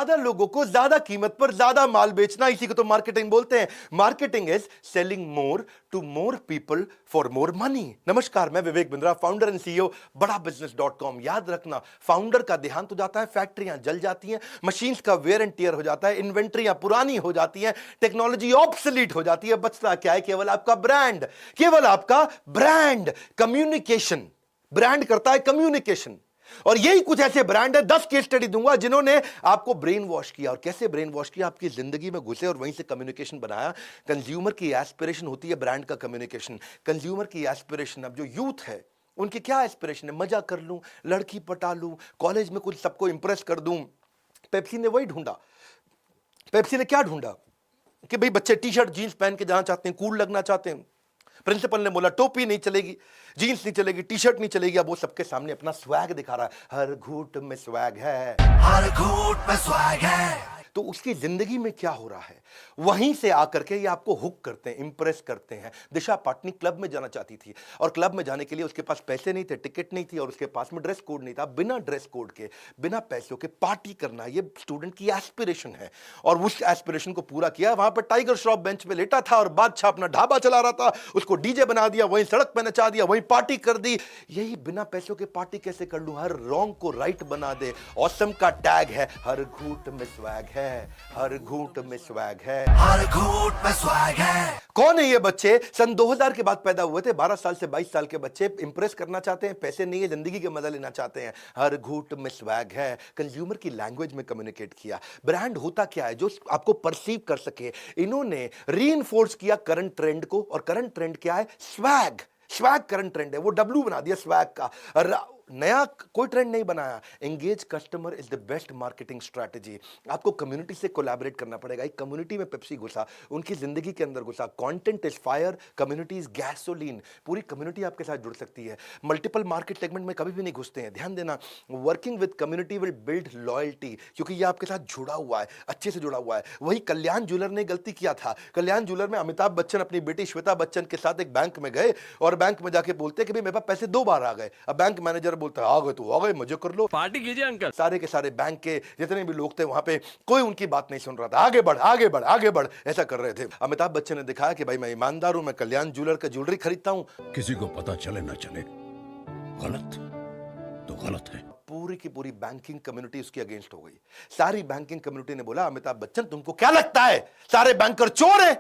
ज्यादा लोगों को ज्यादा कीमत पर ज्यादा माल बेचना, इसी को तो मार्केटिंग बोलते हैं। Marketing is selling more to more people for more money. नमस्कार, मैं Vivek Bindra, founder and CEO Bada business. याद रखना, फाउंडर का देहांत हो जाता है, फैक्ट्रियां जल जाती हैं, मशीन्स का वेयर एंड टियर हो जाता है, इन्वेंट्रियां पुरानी हो जाती हैं, टेक्नोलॉजी ऑब्सोलीट हो जाती है। बचता क्या है? केवल आपका ब्रांड, केवल आपका ब्रांड। कम्युनिकेशन, ब्रांड करता है कम्युनिकेशन। और यही कुछ ऐसे ब्रांड है, 10 केस स्टडी दूंगा जिन्होंने आपको ब्रेन वॉश किया। और कैसे ब्रेन वॉश किया? आपकी जिंदगी में घुसे और वहीं से कम्युनिकेशन बनाया। कंज्यूमर की एस्पिरेशन होती है ब्रांड का कम्युनिकेशन। कंज्यूमर की एस्पिरेशन, अब जो यूथ है उनकी क्या एस्पिरेशन है? मजा कर लूं, लड़की पटा लूं, कॉलेज में कुछ सबको इंप्रेस कर दूं। पेप्सी ने वही ढूंढा। पेप्सी ने क्या ढूंढा कि भाई बच्चे टी शर्ट जींस पहन के जाना चाहते हैं, कूल लगना चाहते हैं। प्रिंसिपल ने बोला टोपी नहीं चलेगी, जीन्स नहीं चलेगी, टी शर्ट नहीं चलेगी। अब वो सबके सामने अपना स्वैग दिखा रहा है। हर घूंट में स्वैग है, हर घूंट में स्वैग है। तो उसकी जिंदगी में क्या हो रहा है? वहीं से आकर के ये आपको हुक करते हैं, इंप्रेस करते हैं। दिशा पाटनी क्लब में जाना चाहती थी और क्लब में जाने के लिए उसके पास पैसे नहीं थे, टिकट नहीं थी और उसके पास में ड्रेस कोड नहीं था। बिना ड्रेस कोड के, बिना पैसों के पार्टी करना, ये स्टूडेंट की एस्पिरेशन है। और उस एस्पिरेशन को पूरा किया। वहां पर टाइगर श्रॉफ बेंच में लेटा था और बादशाह अपना ढाबा चला रहा था। उसको डीजे बना दिया, वहीं सड़क पे नचा दिया, वहीं पार्टी कर दी। यही बिना पैसों के पार्टी कैसे कर लूं? हर रॉन्ग को राइट बना दे। ऑसम का टैग है, हर घूंट में स्वैग है, हर घूंट में स्वैग है, हर घूंट में स्वैग है। कौन है ये बच्चे? सन 2000 के बाद पैदा हुए थे। 12 साल से 22 साल के बच्चे इंप्रेस करना चाहते हैं, पैसे नहीं है, जिंदगी के मजा लेना चाहते हैं। हर घूंट में स्वैग है। कंज्यूमर की लैंग्वेज में कम्युनिकेट किया। ब्रांड होता क्या है? जो आपको परसीव कर सके। इन्होंने रीइंफोर्स किया करंट ट्रेंड को। और करंट ट्रेंड क्या है? स्वैग। स्वैग करंट ट्रेंड है, वो डब्ल्यू बना दिया स्वैग का। नया कोई ट्रेंड नहीं बनाया। Engage customer is the best marketing strategy. आपको कम्युनिटी से कोलैबोरेट करना पड़ेगा। एक कम्युनिटी में पेप्सी घुसा, उनकी जिंदगी के अंदर घुसा। Content is fire, community is gasoline. पूरी कम्युनिटी आपके साथ जुड़ सकती है। मल्टीपल मार्केट सेगमेंट में कभी भी नहीं घुसते हैं। ध्यान देना, working with community will build loyalty, क्योंकि ये आपके साथ जुड़ा हुआ है, अच्छे से जुड़ा हुआ है। वही कल्याण ज्वेलर ने गलती किया था। कल्याण ज्वेलर में अमिताभ बच्चन अपनी बेटी श्वेता बच्चन के साथ एक बैंक में गए और बैंक में जाके बोलते हैं कि भाई मेरे पास पैसे 2 बार आ गए। अब बैंक मैनेजर बोलता है आ गए तो आ गए, मजे कर लो, पार्टी कीजिए अंकल। सारे के सारे बैंक के जितने भी लोग थे वहां पे कोई उनकी बात नहीं सुन रहा था। आगे बढ़, आगे बढ़, आगे बढ़, ऐसा कर रहे थे। अमिताभ बच्चन ने दिखाया कि भाई मैं ईमानदार हूं, मैं कल्याण ज्वेलर का ज्वेलरी खरीदता हूं। किसी को पता चले ना चले, गलत तो गलत है। पूरी की पूरी बैंकिंग कम्युनिटी उसके अगेंस्ट हो गई। सारी बैंकिंग कम्युनिटी ने बोला अमिताभ बच्चन तुमको क्या लगता है सारे बैंकर चोर हैं?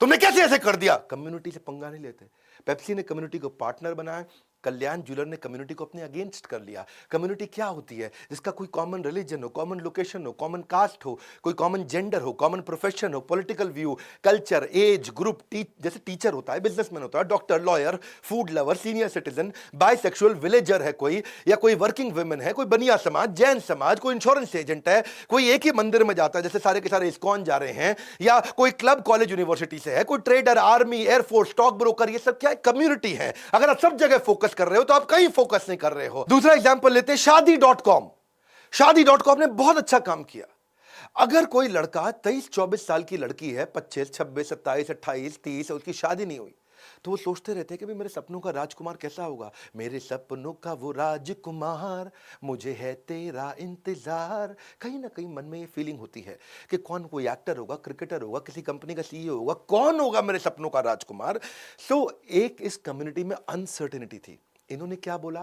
तुमने कैसे ऐसे कर दिया? कम्युनिटी से पंगा नहीं लेते। पेप्सी ने कम्युनिटी को पार्टनर बनाया, कल्याण ज्वेलर ने कम्युनिटी को अपने अगेंस्ट कर लिया। कम्युनिटी क्या होती है? जिसका कोई कॉमन रिलीजन हो, कॉमन लोकेशन हो, कॉमन कास्ट हो, कोई कॉमन जेंडर हो, कॉमन प्रोफेशन हो, political view, culture, age group. जैसे टीचर होता है, बिजनेसमैन होता है, doctor, lawyer, food lover, senior citizen, bisexual, villager है कोई, या कोई वर्किंग वुमेन है, कोई बनिया समाज, जैन समाज, कोई इंश्योरेंस एजेंट है, कोई एक ही मंदिर में जाता है जैसे सारे के सारे इस्कॉन जा रहे हैं, या कोई क्लब कॉलेज यूनिवर्सिटी से है, कोई trader, army, air force, stock broker. ये सब क्या है? कम्युनिटी है। अगर आप सब जगह फोकस कर रहे हो तो आप कहीं फोकस नहीं कर रहे हो। दूसरा एग्जांपल लेते हैं शादी.com। शादी.com ने बहुत अच्छा काम किया। अगर कोई लड़का 23-24 साल की लड़की है, 25, 26, 27, 28, 30, उसकी शादी नहीं हुई, तो वो सोचते रहते हैं कि भाई मेरे सपनों का राजकुमार कैसा होगा? मेरे सपनों का वो राजकुमार, मुझे है तेरा इंतजार। कहीं ना कहीं मन में ये फीलिंग होती है कि कौन, कोई एक्टर होगा, क्रिकेटर होगा, किसी कंपनी का सीईओ होगा, कौन होगा मेरे सपनों का राजकुमार? एक इस कम्युनिटी में अनसर्टेनिटी थी। इन्होंने क्या बोला?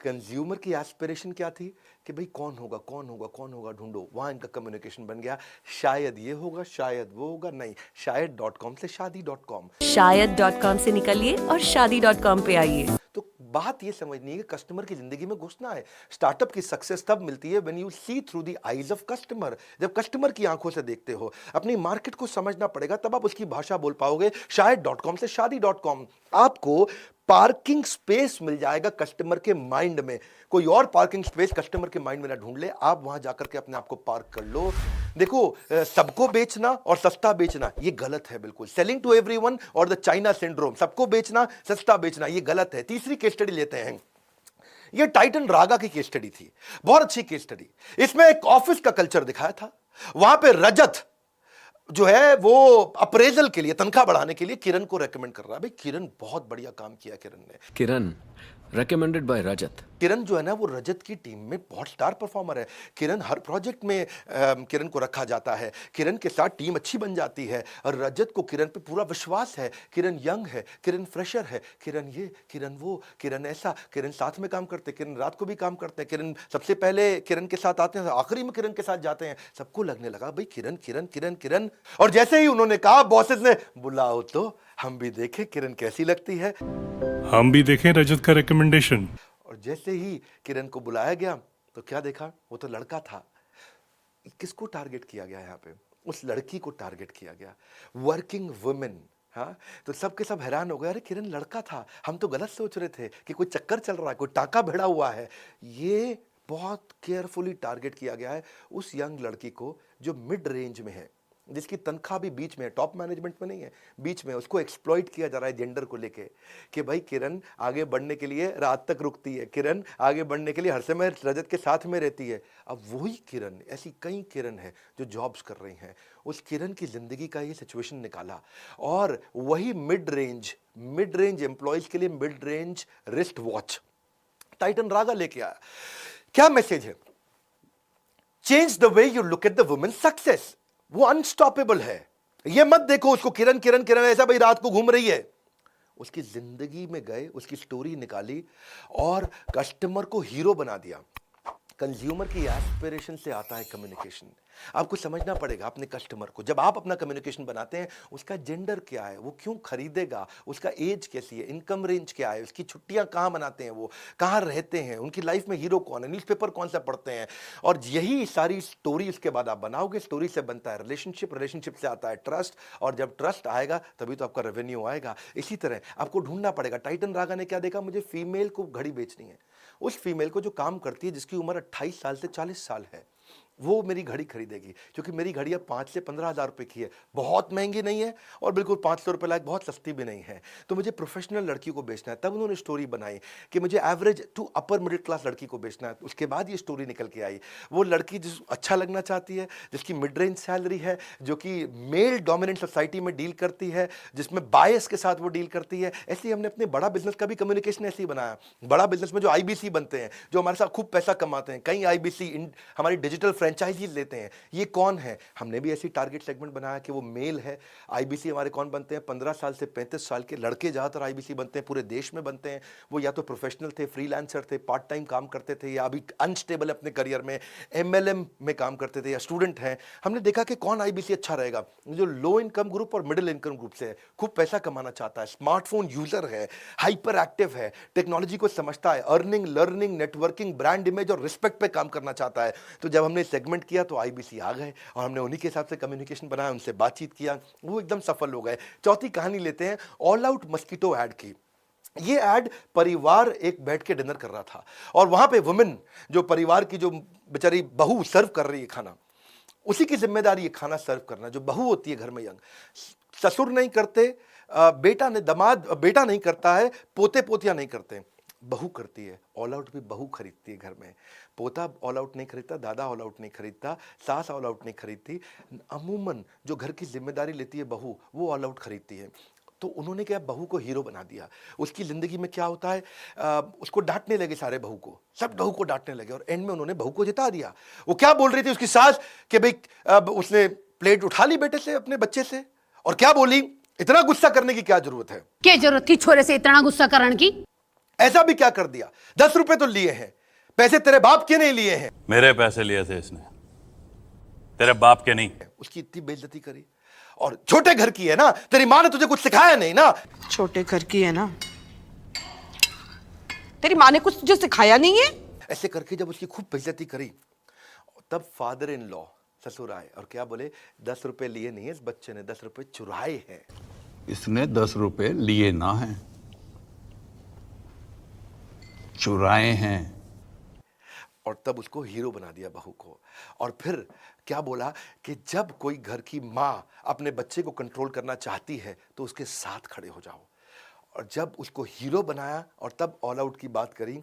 कंज्यूमर की एस्पिरेशन क्या थी कि भाई कौन होगा, कौन होगा, कौन होगा, ढूंढो। वहां इनका कम्युनिकेशन बन गया, शायद ये होगा, शायद वो होगा। नहीं, शायद.com से शादी.com। शायद.com से निकलिए और शादी.com पे आइए। तो बात ये समझनी है कि कस्टमर की जिंदगी में घुसना है। स्टार्टअप की सक्सेस तब मिलती है when you see through the eyes of customer. जब कस्टमर की आंखों से देखते हो, अपनी मार्केट को समझना पड़ेगा, तब आप उसकी भाषा बोल पाओगे। शायद.com से शादी.com। आपको पार्किंग स्पेस मिल जाएगा कस्टमर के माइंड में। कोई और पार्किंग स्पेस कस्टमर के माइंड में ना ढूंढ ले, आप वहां जाकर के अपने आप को पार्क कर लो। देखो, सबको बेचना और सस्ता बेचना ये गलत है बिल्कुल। सेलिंग टू एवरीवन और द चाइना सिंड्रोम, सबको बेचना, सस्ता बेचना ये गलत है। तीसरी केस स्टडी लेते हैं। ये टाइटन रागा की केस स्टडी थी, बहुत अच्छी केस स्टडी। इसमें एक ऑफिस का कल्चर दिखाया था। वहां पे रजत जो है वो अप्रेजल के लिए, तनख्वाह बढ़ाने के लिए किरण को रेकमेंड कर रहा है। भाई किरण बहुत बढ़िया काम किया किरण ने। किरण recommended by Rajat. किरण जो है ना वो रजत की टीम में बहुत स्टार परफॉर्मर है। किरण हर प्रोजेक्ट में किरण को रखा जाता है, किरण के साथ टीम अच्छी बन जाती है और रजत को किरण पे पूरा विश्वास है। किरण यंग है, किरण फ्रेशर है, किरण ये, किरण वो, किरण ऐसा, किरण साथ में काम करते, किरण रात को भी काम करते हैं, किरण सबसे पहले किरण के साथ आते हैं, आखिरी में किरण के साथ जाते हैं। सबको लगने लगा भाई किरण किरण किरण किरण। और जैसे ही उन्होंने कहा बॉसेस ने, बुलाओ तो हम भी देखें किरण कैसी लगती है। हम भी देखें रजत का रिकमेंडेशन। और जैसे ही किरण को बुलाया गया तो क्या देखा, वो तो लड़का था। किसको टारगेट किया गया यहाँ पे? उस लड़की को टारगेट किया गया, वर्किंग वुमेन। हाँ, तो सब के सब हैरान हो गए, अरे किरण लड़का था, हम तो गलत सोच रहे थे कि कोई चक्कर चल रहा है, कोई टाका भिड़ा हुआ है। ये बहुत केयरफुली टारगेट किया गया है उस यंग लड़की को जो मिड रेंज में है, जिसकी तनख्वाह भी बीच में है, टॉप मैनेजमेंट में नहीं है, बीच में। उसको एक्सप्लॉइट किया जा रहा है जेंडर को लेके कि भाई किरण आगे बढ़ने के लिए रात तक रुकती है, किरण आगे बढ़ने के लिए हर समय रजत के साथ में रहती है। अब वही किरण, ऐसी कई किरण है जो जॉब्स कर रही हैं, उस किरण की जिंदगी का ये सिचुएशन निकाला और वही मिड रेंज एम्प्लॉयज के लिए mid range wrist watch Titan Raga लेके आया। क्या मैसेज है? Change the way you look at the women success. वो अनस्टॉपेबल है। ये मत देखो उसको किरण किरण किरण ऐसा भाई रात को घूम रही है। उसकी जिंदगी में गए, उसकी स्टोरी निकाली और कस्टमर को हीरो बना दिया। कंज्यूमर की एस्पिरेशन से आता है कम्युनिकेशन। आपको समझना पड़ेगा अपने कस्टमर को। जब आप अपना कम्युनिकेशन बनाते हैं, उसका जेंडर क्या है, वो क्यों खरीदेगा, उसका एज कैसी है, इनकम रेंज क्या है, उसकी छुट्टियां कहाँ मनाते हैं, वो कहाँ रहते हैं, उनकी लाइफ में हीरो कौन है, न्यूज़पेपर कौन सा पढ़ते हैं, और यही सारी स्टोरी उसके बाद आप बनाओगे। स्टोरी से बनता है रिलेशनशिप, रिलेशनशिप से आता है ट्रस्ट, और जब ट्रस्ट आएगा तभी तो आपका रेवेन्यू आएगा। इसी तरह आपको ढूंढना पड़ेगा। टाइटन रागा ने क्या देखा, मुझे फीमेल को घड़ी बेचनी है। उस फीमेल को जो काम करती है, जिसकी उम्र 28 साल से 40 साल है, वो मेरी घड़ी खरीदेगी, क्योंकि मेरी घड़ी अब 5 से 15 हज़ार रुपये की है, बहुत महंगी नहीं है और बिल्कुल 500 रुपये लायक बहुत सस्ती भी नहीं है। तो मुझे प्रोफेशनल लड़की को बेचना है। तब उन्होंने स्टोरी बनाई कि मुझे average to upper middle class लड़की को बेचना है। उसके बाद ये स्टोरी निकल के आई, वो लड़की जिस अच्छा लगना चाहती है, जिसकी मिड रेंज सैलरी है, जो कि मेल डोमिनेंट सोसाइटी में डील करती है, जिसमें बायस के साथ वो डील करती है। ऐसे ही हमने अपने बड़ा बिजनेस का भी कम्युनिकेशन ऐसे ही बनाया। बड़ा बिजनेस में जो IBC बनते हैं, जो हमारे साथ खूब पैसा कमाते हैं, कई IBC हमारी डिजिटल फ्रेंचाइजीज लेते हैं, ये कौन है? हमने भी ऐसी टारगेट सेगमेंट बनाया कि वो मेल है। IBC हमारे कौन बनते हैं? 15 साल से 35 साल के लड़के ज़्यादातर IBC बनते हैं, पूरे देश में बनते हैं। वो या तो प्रोफेशनल थे, फ्रीलांसर थे, पार्ट टाइम काम करते थे, या अभी अनस्टेबल अपने करियर में MLM में काम करते थे, या स्टूडेंट हैं। हमने देखा कि कौन IBC अच्छा रहेगा, जो लो इनकम ग्रुप और मिडिल इनकम ग्रुप से है, खूब पैसा कमाना चाहता है, स्मार्टफोन यूजर है, हाइपर एक्टिव है, टेक्नोलॉजी को समझता है, earning, learning, networking, brand image और रिस्पेक्ट पे काम करना चाहता है। तो जब हमने सेगमेंट किया तो IBC आ गए और हमने उन्हीं के हिसाब से कम्युनिकेशन बनाया, उनसे बातचीत किया, वो एकदम सफल हो गए। चौथी कहानी लेते हैं ऑल आउट मस्कीटो ऐड की। ये ऐड परिवार एक बैठ के डिनर कर रहा था और वहां पे वुमेन, जो परिवार की जो बेचारी बहू सर्व कर रही है खाना, उसी की जिम्मेदारी है खाना सर्व करना। जो बहू होती है घर में यंग, ससुर नहीं करते, बेटा ने दामाद बेटा नहीं करता है, पोते पोतियां नहीं करते, बहू करती है। ऑल आउट भी बहू खरीदती है घर में। पोता ऑल आउट नहीं खरीदता, दादा ऑल आउट नहीं खरीदता, सास ऑल आउट नहीं खरीदती। अमूमन जो घर की जिम्मेदारी लेती है बहू, वो ऑल आउट खरीदती है। तो उन्होंने क्या, बहू को हीरो बना दिया। उसकी जिंदगी में क्या होता है, उसको डांटने लगे, सारे बहू को, सब बहू को डांटने लगे, और एंड में उन्होंने बहू को जिता दिया। वो क्या बोल रही थी उसकी सास कि भाई उसने प्लेट उठा ली बेटे से, अपने बच्चे से, और क्या बोली, इतना गुस्सा करने की क्या जरूरत है, क्या जरूरत थी छोरे से इतना गुस्सा करने की? ऐसा भी क्या कर दिया, 10 रुपए तो लिए हैं, पैसे तेरे बाप के नहीं लिए हैं। मेरे पैसे लिए थे इसने, तेरे बाप के नहीं। उसकी इतनी बेइज्जती करी। और छोटे घर की है ना, तेरी माँ ने तुझे कुछ सिखाया नहीं ना। छोटे घर की है ना, तेरी माँ ने कुछ तुझे सिखाया नहीं है। ऐसे करके जब उसकी खूब बेइज्जती करी, तब फादर इन लॉ ससुर आए और क्या बोले, 10 रुपए लिए नहीं है इस बच्चे ने, 10 रुपए चुराए हैं। इसने 10 रुपए लिए ना हैं, चुराए हैं। और तब उसको हीरो बना दिया बहू को। और फिर क्या बोला कि जब कोई घर की माँ अपने बच्चे को कंट्रोल करना चाहती है तो उसके साथ खड़े हो जाओ। और जब उसको हीरो बनाया और तब ऑल आउट की बात करी,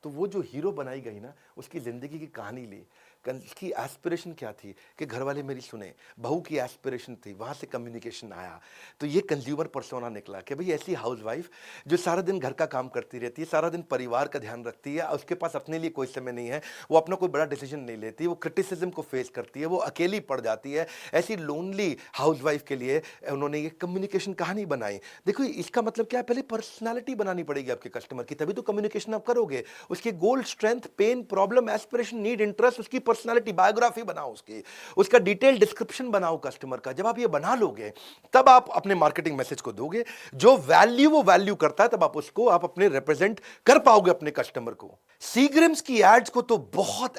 तो वो जो हीरो बनाई गई ना, उसकी ज़िंदगी की कहानी ली। की एस्पिरेशन क्या थी कि घर वाले मेरी सुने, बहू की एस्पिरेशन थी, वहाँ से कम्युनिकेशन आया। तो ये कंज्यूमर पर्सोना निकला कि भाई ऐसी हाउसवाइफ जो सारा दिन घर का काम करती रहती है, सारा दिन परिवार का ध्यान रखती है, उसके पास अपने लिए कोई समय नहीं है, वो अपना कोई बड़ा डिसीजन नहीं लेती, वो क्रिटिसिज्म को फेस करती है, वो अकेली पड़ जाती है, ऐसी लोनली हाउसवाइफ के लिए उन्होंने ये कम्युनिकेशन कहानी बनाई। देखो इसका मतलब क्या है, पहले पर्सनालिटी बनानी पड़ेगी आपके कस्टमर की, तभी तो कम्युनिकेशन आप करोगे। उसके goal, strength, pain, problem, aspiration, need, interest, उसकी पर्सनालिटी, बायोग्राफी बनाओ उसकी, उसका डिटेल डिस्क्रिप्शन बनाओ कस्टमर का। जब आप ये बना लोगे तब आप अपने मार्केटिंग मैसेज को दोगे, जो वैल्यू वो वैल्यू करता है, तब आप उसको आप अपने रिप्रेजेंट कर पाओगे अपने कस्टमर को। सीग्रिम्स की एड्स को तो बहुत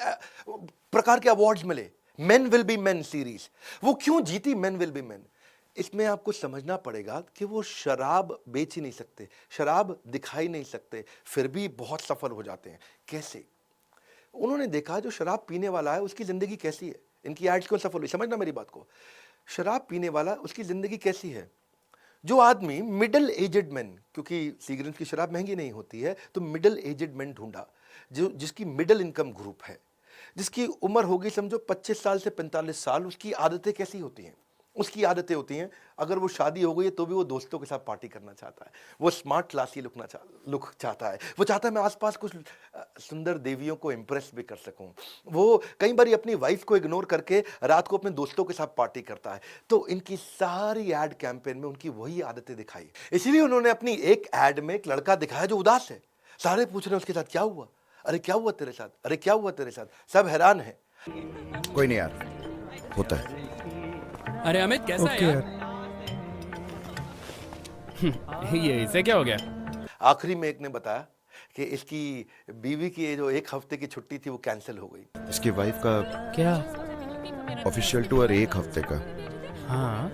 प्रकार के अवार्ड्स मिले। Men will be main series, वो क्यों जीती मेन विल बी मेन? इसमें आपको समझना पड़ेगा कि वो शराब बेच ही नहीं सकते, शराब दिखाई नहीं सकते, फिर भी बहुत सफल हो जाते हैं। कैसे? उन्होंने देखा जो शराब पीने वाला है उसकी जिंदगी कैसी है, इनकी एड्स क्यों सफल हुई। समझना मेरी बात को, शराब पीने वाला उसकी जिंदगी कैसी है। जो आदमी मिडिल एजेड मैन, क्योंकि सीग्रेट की शराब महंगी नहीं होती है, तो मिडिल एजेड मैन ढूंढा जो जिसकी मिडिल इनकम ग्रुप है, जिसकी उम्र होगी समझो 25 साल से 45 साल। उसकी आदतें कैसी होती हैं? उसकी आदतें होती हैं, अगर वो शादी हो गई है तो भी वो दोस्तों के साथ पार्टी करना चाहता है, वो स्मार्ट क्लासी लुक चाहता है, वो चाहता है मैं आसपास कुछ सुंदर देवियों को इम्प्रेस भी कर सकूं। वो कई बार अपनी वाइफ को इग्नोर करके रात को अपने दोस्तों के साथ पार्टी करता है। तो इनकी सारी एड कैंपेन में उनकी वही आदतें दिखाई। इसीलिए उन्होंने अपनी एक एड में एक लड़का दिखाया जो उदास है। सारे पूछ रहे हैं उसके साथ क्या हुआ, अरे क्या हुआ तेरे साथ, अरे क्या हुआ तेरे साथ, सब हैरान है। कोई नहीं यार, होता है। अरे अमित कैसा है यार? ये इसे क्या हो गया? आखिरी में एक ने बताया कि इसकी बीवी की जो 1 हफ्ते की छुट्टी थी वो कैंसिल हो गई। इसकी वाइफ का क्या? ऑफिशियल टूर 1 हफ्ते का हाँ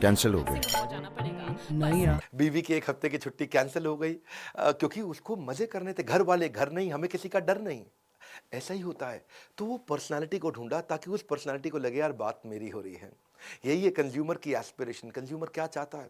कैंसिल हो गई। नहीं यार, बीवी की 1 हफ्ते की छुट्टी कैंसिल हो गई क्योंकि उसको मजे करने थे, घर वाले, घर नहीं, हमें किसी का डर नहीं। ऐसा ही होता है। तो वो पर्सनालिटी को ढूंढा ताकि उस पर्सनालिटी को लगे यार बात मेरी हो रही है। यही है कंज्यूमर की एस्पिरेशन। कंज्यूमर क्या चाहता है?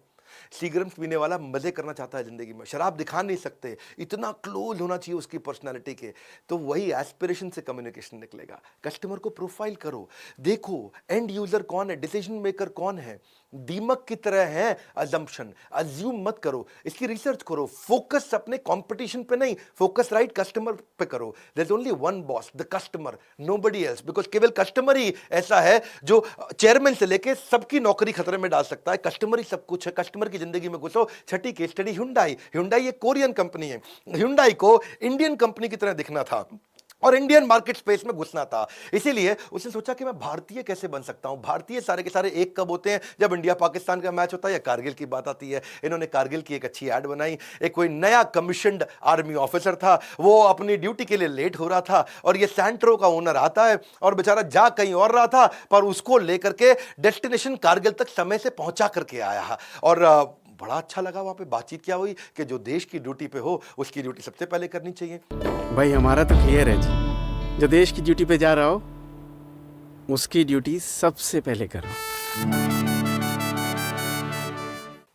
सीग्रेट पीने वाला मजे करना चाहता है जिंदगी में, शराब दिखा नहीं सकते, इतना क्लोज होना चाहिए उसकी पर्सनालिटी के। तो वही एस्पिरेशन से कम्युनिकेशन निकलेगा। कस्टमर को प्रोफाइल करो, देखो एंड यूजर कौन है, डिसीजन मेकर कौन है। दीमक की तरह है अजम्पशन, अज्यूम मत करो, इसकी रिसर्च करो। फोकस अपने कंपटीशन पे नहीं, फोकस राइट कस्टमर पे करो। There is only one boss, the customer, nobody else, because केवल कस्टमर ही ऐसा है जो चेयरमैन से लेके सबकी नौकरी खतरे में डाल सकता है। कस्टमर ही सब कुछ है। कस्टमर की जिंदगी में घुसो। छठी केस स्टडी Hyundai। Hyundai एक कोरियन कंपनी है। Hyundai को इंडियन कंपनी की तरह दिखना था और इंडियन मार्केट स्पेस में घुसना था। इसीलिए उसने सोचा कि मैं भारतीय कैसे बन सकता हूं। भारतीय सारे के सारे एक कब होते हैं? जब इंडिया पाकिस्तान का मैच होता है या कारगिल की बात आती है। इन्होंने कारगिल की एक अच्छी ऐड बनाई। एक कोई नया कमीशन्ड आर्मी ऑफिसर था, वो अपनी ड्यूटी के लिए लेट हो रहा था और ये सैंट्रो का ओनर आता है और बेचारा जा कहीं और रहा था, पर उसको लेकर के डेस्टिनेशन कारगिल तक समय से पहुंचा करके आया। और बड़ा अच्छा लगा। वहां पे बातचीत क्या हुई कि जो देश की ड्यूटी पे हो उसकी ड्यूटी सबसे पहले करनी चाहिए। भाई हमारा तो क्लियर है जी, जो देश की ड्यूटी पे जा रहा हो उसकी ड्यूटी सबसे पहले करो।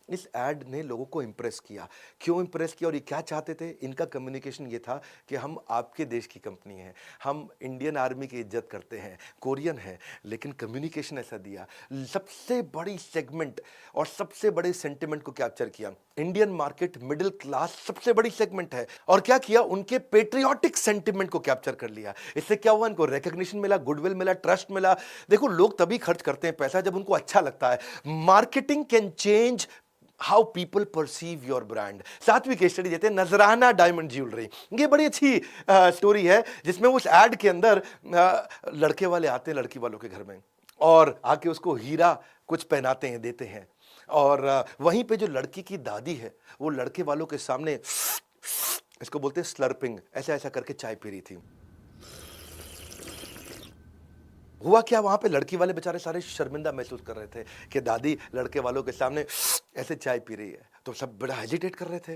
इस ऐड ने लोगों को इंप्रेस किया। क्यों इंप्रेस किया और ये क्या चाहते थे? इनका कम्युनिकेशन ये था कि हम आपके देश की कंपनी है, हम इंडियन आर्मी की इज्जत करते हैं, कोरियन है, लेकिन कम्युनिकेशन ऐसा दिया। सबसे बड़ी सेगमेंट और सबसे बड़े सेंटिमेंट को कैप्चर किया। इंडियन मार्केट मिडिल क्लास सबसे बड़ी सेगमेंट है और क्या किया? उनके पेट्रियोटिक सेंटिमेंट को कैप्चर कर लिया। इससे क्या हुआ? इनको रिकग्निशन मिला, गुडविल मिला, ट्रस्ट मिला। देखो लोग तभी खर्च करते हैं पैसा जब उनको अच्छा लगता है। Marketing can change how people perceive your brand. 7वीं केस स्टडी देते हैं नजराना डायमंड ज्वेलरी। ये बड़ी अच्छी स्टोरी है जिसमें उस एड के अंदर लड़के वाले आते हैं लड़की वालों के घर में और आके उसको हीरा कुछ पहनाते हैं, देते हैं। और वहीं पे जो लड़की की दादी है वो लड़के वालों के सामने, इसको बोलते हैं स्लर्पिंग, ऐसा ऐसा करके चाय पी रही थी। हुआ क्या? वहां पे लड़की वाले बेचारे सारे शर्मिंदा महसूस कर रहे थे कि दादी लड़के वालों के सामने ऐसे चाय पी रही है, तो सब बड़ा हेजिटेट कर रहे थे।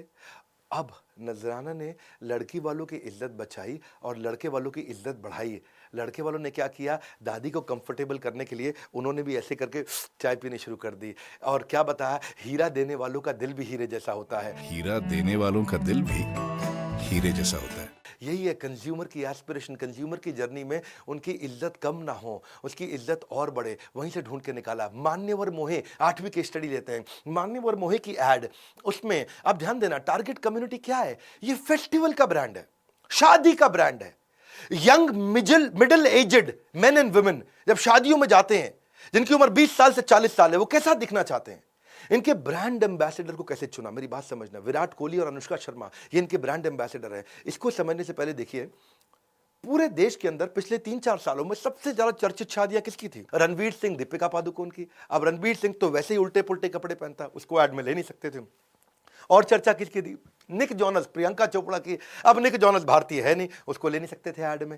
अब नजराना ने लड़की वालों की इज्जत बचाई और लड़के वालों की इज्जत बढ़ाई। लड़के वालों ने क्या किया? दादी को कंफर्टेबल करने के लिए उन्होंने भी ऐसे करके चाय पीनी शुरू कर दी। और क्या बताया? हीरा देने वालों का दिल भी हीरे जैसा होता है। हीरा देने वालों का दिल भी हीरे जैसा होता है। यही है कंज्यूमर की एस्पिरेशन, कंज्यूमर की जर्नी में उनकी इज्जत कम ना हो, उसकी इज्जत और बढ़े, वहीं से ढूंढ के निकाला। मान्यवर मोहे, 8वीं केस स्टडी लेते हैं, मान्यवर मोहे की एड, उसमें अब ध्यान देना टारगेट कम्युनिटी क्या है, ये फेस्टिवल का ब्रांड है, शादी का ब्रांड है। Young middle aged men and women जब शादियों में जाते हैं, जिनकी उम्र 20 साल से 40 साल है, वो कैसा दिखना चाहते हैं, इनके ब्रांड एम्बेसडर को कैसे चुना। मेरी बात समझना, विराट कोहली और अनुष्का शर्मा ये इनके ब्रांड एम्बेसडर है। इसको समझने से पहले देखिए, पूरे देश के अंदर पिछले 3-4 सालों में सबसे ज्यादा चर्चित शादियां किसकी थी? रणवीर सिंह, दीपिका पादुकोण की। अब रणवीर सिंह तो वैसे ही उल्टे पुल्टे कपड़े पहनता, उसको ऐड में ले नहीं सकते थे। और चर्चा किसकी थी? निक जॉनस, प्रियंका चोपड़ा की। अब निक जॉनस भारतीय है नहीं, उसको ले नहीं सकते थे ऐड में।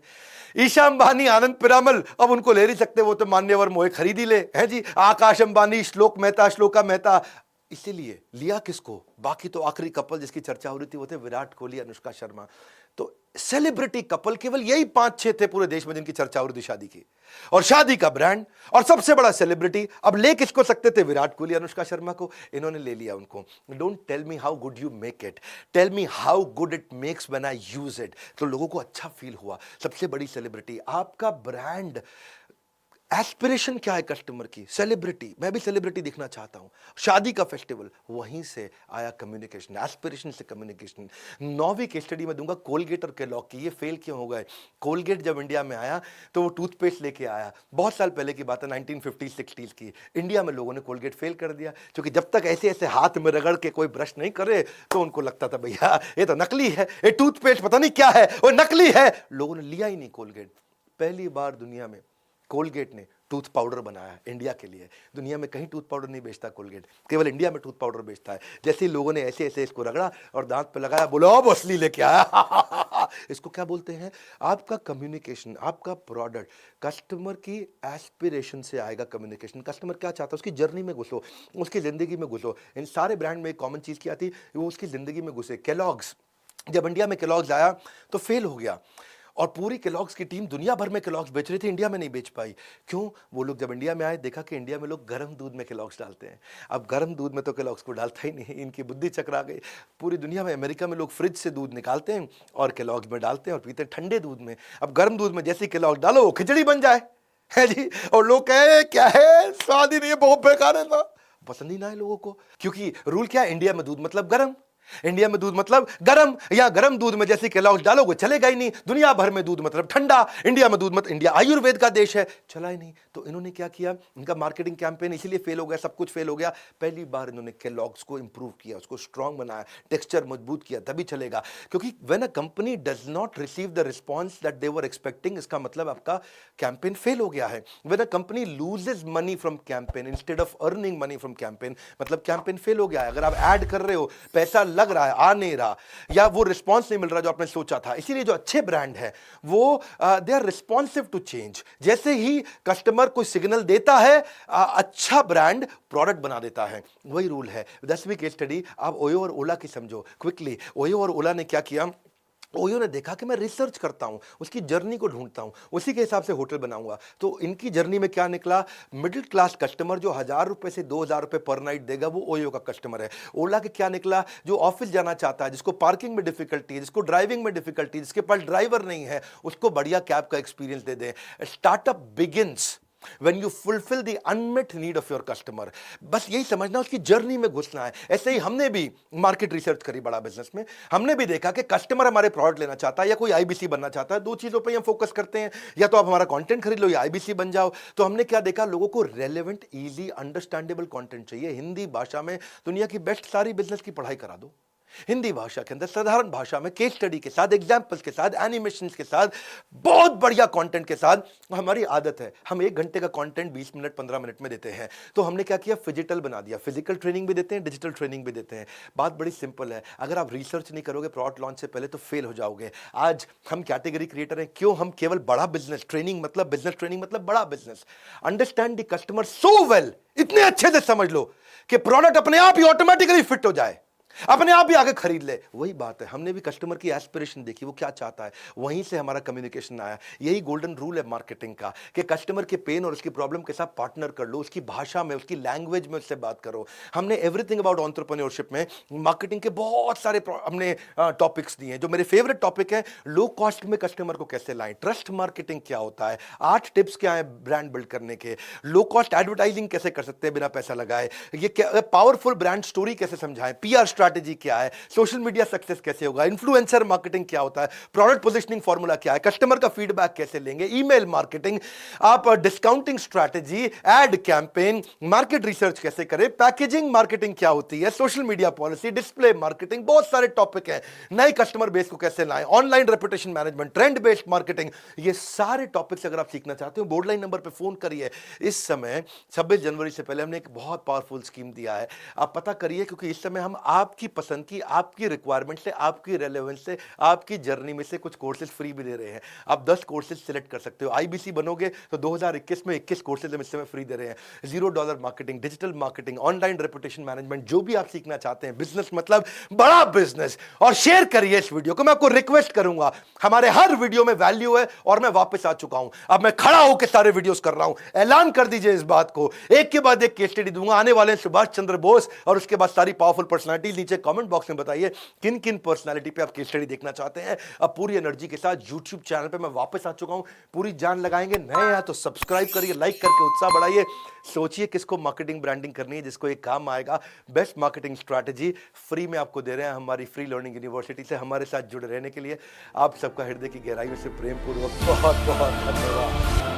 ईशा अंबानी, आनंद पिरामल, अब उनको ले नहीं सकते, वो तो मान्यवर मोहे खरीद ही ले हैं जी। आकाश अंबानी, श्लोका मेहता। इसीलिए लिया किसको? बाकी तो आखिरी कपल जिसकी चर्चा हो रही थी वो थे विराट कोहली, अनुष्का शर्मा। तो सेलिब्रिटी कपल केवल यही 5-6 थे पूरे देश में जिनकी चर्चा हो रही थी शादी की। और शादी का ब्रांड और सबसे बड़ा सेलिब्रिटी, अब ले किसको सकते थे? विराट कोहली, अनुष्का शर्मा को। इन्होंने ले लिया उनको। Don't tell me how good you make it, tell me how good it makes when I use it. तो लोगों को अच्छा फील हुआ। सबसे बड़ी सेलिब्रिटी, आपका ब्रांड एस्पिरेशन क्या है कस्टमर की? सेलिब्रिटी, मैं भी सेलिब्रिटी दिखना चाहता हूं। शादी का फेस्टिवल, वहीं से आया कम्युनिकेशन, एस्पिरेशन से कम्युनिकेशन। 9वीं केस स्टडी में दूंगा कोलगेट और केलॉग की। ये फेल क्यों हो गए? कोलगेट जब इंडिया में आया तो वो टूथपेस्ट लेके आया, बहुत साल पहले की बात है, 1950-60s की। इंडिया में लोगों ने कोलगेट फेल कर दिया, क्योंकि जब तक ऐसे ऐसे हाथ में रगड़ के कोई ब्रश नहीं करे तो उनको लगता था भैया ये तो नकली है, ये टूथपेस्ट पता नहीं क्या है, वो नकली है। लोगों ने लिया ही नहीं कोलगेट। पहली बार दुनिया में कोलगेट ने टूथ पाउडर बनाया इंडिया के लिए। दुनिया में कहीं टूथ पाउडर नहीं बेचता कोलगेट, केवल इंडिया में टूथ पाउडर बेचता है। जैसे ही लोगों ने ऐसे ऐसे इसको रगड़ा और दांत पे लगाया, बोलो अब असली लेके आया। इसको क्या बोलते हैं? आपका कम्युनिकेशन, आपका प्रोडक्ट कस्टमर की एस्पिरेशन से आएगा। कम्युनिकेशन, कस्टमर क्या चाहता है उसकी जर्नी में घुसो, उसकी जिंदगी में घुसो। इन सारे ब्रांड में एक कॉमन चीज क्या थी? वो उसकी जिंदगी में घुसे। केलॉग्स, जब इंडिया में केलॉग्स आया तो फेल हो गया, और पूरी केलॉग्स की टीम दुनिया भर में केलॉग्स बेच रही थी, इंडिया में नहीं बेच पाई। क्यों? वो लोग जब इंडिया में आए, देखा कि इंडिया में लोग गर्म दूध में केलॉग्स डालते हैं। अब गर्म दूध में तो केलॉग्स को डालता ही नहीं, इनकी बुद्धि चकरा गई। पूरी दुनिया में, अमेरिका में लोग फ्रिज से दूध निकालते हैं और केलॉग्स में डालते हैं और पीते हैं ठंडे दूध में। अब गर्म दूध में जैसे केलॉग्स डालो वो खिचड़ी बन जाए, है जी। और लोग कहे क्या है, स्वाद ही नहीं है, बहुत बेकार है ना। पसंद ही ना है लोगों को, क्योंकि रूल क्या है? इंडिया में दूध मतलब गर्म, इंडिया में दूध मतलब गरम, या गरम दूध में जैसे केलॉग्स डालोगे चलेगा ही नहीं। दुनिया भर में दूध मतलब ठंडा, इंडिया में दूध मतलब, इंडिया आयुर्वेद का देश है, चला ही नहीं। तो इन्होंने क्या किया? इनका मार्केटिंग कैंपेन इसीलिए फेल हो गया, सब कुछ फेल हो गया। पहली बार इन्होंने केलॉग्स को इंप्रूव किया, उसको स्ट्रांग बनाया, टेक्सचर मजबूत किया, तभी चलेगा। क्योंकि when a company does not receive the response that they were expecting, इसका मतलब आपका कैंपेन फेल हो गया है। When a company loses money from campaign instead of earning money from campaign, मतलब कैंपेन फेल हो गया है। अगर आप ऐड कर रहे हो, पैसा लग रहा है, आ नहीं रहा, या वो रिस्पॉन्स नहीं मिल रहा जो आपने सोचा था। इसीलिए जो अच्छे ब्रांड है वो they are responsive to change. जैसे ही कस्टमर कोई सिग्नल देता है, अच्छा ब्रांड प्रोडक्ट बना देता है। वही रूल है। 10वीं केस स्टडी आप ओयो और ओला की समझो क्विकली। ओयो और ओला ने क्या किया? ओयो ने देखा कि मैं रिसर्च करता हूं, उसकी जर्नी को ढूंढता हूं, उसी के हिसाब से होटल बनाऊंगा। तो इनकी जर्नी में क्या निकला? मिडिल क्लास कस्टमर जो 1000 रुपए से 2000 रुपए पर नाइट देगा, वो ओयो का कस्टमर है। ओला के क्या निकला? जो ऑफिस जाना चाहता है, जिसको पार्किंग में डिफिकल्टी है, जिसको ड्राइविंग में डिफिकल्टी, जिसके पास ड्राइवर नहीं है, उसको बढ़िया कैब का एक्सपीरियंस दे दें। Startup begins when you fulfill the unmet need of your customer। बस यही समझना, उसकी जर्नी में घुसना है। ऐसे ही हमने भी मार्केट रिसर्च करी बड़ा बिजनेस में, हमने भी देखा कि कस्टमर हमारे प्रोडक्ट लेना चाहता है या कोई आईबीसी बनना चाहता है। 2 चीजों पे हम फोकस करते हैं, या तो आप हमारा कंटेंट खरीद लो या आईबीसी बन जाओ। तो हमने क्या देखा? लोगों को रेलेवेंट, इजी, अंडरस्टैंडेबल कंटेंट चाहिए। हिंदी भाषा में दुनिया की बेस्ट सारी बिजनेस की पढ़ाई करा दो, हिंदी भाषा के अंदर, साधारण भाषा में, केस स्टडी के साथ, एग्जाम्पल्स के साथ, एनिमेशंस के साथ, बहुत बढ़िया कंटेंट के साथ। हमारी आदत है हम 1 घंटे का कंटेंट 20 मिनट 15 मिनट में देते हैं। तो हमने क्या किया? फिजिकल बना दिया। फिजिकल ट्रेनिंग भी देते हैं, डिजिटल ट्रेनिंग भी देते हैं। बात बड़ी सिंपल है, अगर आप रिसर्च नहीं करोगे प्रोडक्ट लॉन्च से पहले तो फेल हो जाओगे। आज हम कैटेगरी क्रिएटर हैं, क्यों? हम केवल बड़ा बिजनेस, ट्रेनिंग मतलब बिजनेस ट्रेनिंग मतलब बड़ा business. Understand the customer so well, इतने अच्छे से समझ लो कि प्रोडक्ट अपने आप ही ऑटोमेटिकली फिट हो जाए। अपने आप भी आगे खरीद ले। वही बात है, हमने भी कस्टमर की एस्पिरेशन देखी, वो क्या चाहता है, वहीं से हमारा कम्युनिकेशन आया। यही गोल्डन रूल है मार्केटिंग का कि कस्टमर के पेन और उसकी प्रॉब्लम के साथ पार्टनर कर लो, उसकी भाषा में, उसकी लैंग्वेज में उससे बात करो। हमने एवरीथिंग अबाउट एंटरप्रेन्योरशिप में मार्केटिंग के बहुत सारे हमने टॉपिक्स दिए हैं। जो मेरे फेवरेट टॉपिक है, लो कॉस्ट में कस्टमर को कैसे लाएं, ट्रस्ट मार्केटिंग क्या होता है, 8 टिप्स क्या है ब्रांड बिल्ड करने के, लो कॉस्ट एडवर्टाइजिंग कैसे कर सकते हैं बिना पैसा लगाए, ये क्या पावरफुल ब्रांड स्टोरी कैसे समझाएं, पीआर स्ट्रैटेजी क्या है, सोशल मीडिया सक्सेस कैसे होगा, इन्फ्लुएंसर मार्केटिंग क्या होता है, प्रोडक्ट पोजीशनिंग फॉर्मूला क्या है, कस्टमर का फीडबैक कैसे लेंगे, ईमेल मार्केटिंग, आप discounting strategy, ad campaign, market research कैसे करें, पैकेजिंग मार्केटिंग क्या होती है, social media policy, display marketing, बहुत सारे टॉपिक हैं। नए कस्टमर बेस को कैसे लाएं, online reputation management, trend based marketing, ये सारे टॉपिक्स अगर आप सीखना चाहते हो, बोर्ड लाइन नंबर पे फोन करिए। इस समय 26 जनवरी से पहले हमने एक बहुत पावरफुल स्कीम दिया है, आप पता करिए, क्योंकि इस समय हम आपकी पसंद की, आपकी रिक्वायरमेंट से, आपकी रेलेवेंस से, आपकी जर्नी में से कुछ कोर्सेज फ्री भी दे रहे हैं। आप 10 कोर्सेज सिलेक्ट कर सकते हो। आईबीसी बनोगे तो 2021 में 21 कोर्सेज हम इस समय फ्री दे रहे हैं। $0 marketing, digital marketing, online reputation management, जो भी आप सीखना चाहते हैं, बिजनेस मतलब बड़ा बिजनेस। और शेयर करिए इस वीडियो को। मैं आपको रिक्वेस्ट करूंगा, हमारे हर वीडियो में वैल्यू है और मैं वापस आ चुका हूं। अब मैं खड़ा होकर सारे वीडियोस कर रहा हूं। ऐलान कर दीजिए इस बात को, एक के बाद एक केस स्टडी दूंगा। आने वाले हैं सुभाष चंद्र बोस और उसके बाद सारी पावरफुल पर्सनालिटीज। नीचे कमेंट बॉक्स में बताइए किन किन पर्सनालिटी पे आप केस स्टडी देखना चाहते हैं। अब पूरी एनर्जी के साथ YouTube चैनल पे मैं वापस आ चुका हूं, पूरी जान लगाएंगे। नए हैं तो सब्सक्राइब करिए, लाइक करके उत्साह बढ़ाइए। सोचिए किसको मार्केटिंग ब्रांडिंग करनी है, जिसको एक काम आएगा। बेस्ट मार्केटिंग स्ट्रैटेजी फ्री में आपको दे रहे हैं हमारी फ्री लर्निंग यूनिवर्सिटी से। हमारे साथ जुड़े रहने के लिए आप सबका हृदय की गहराइयों से प्रेम पूर्वक बहुत बहुत धन्यवाद।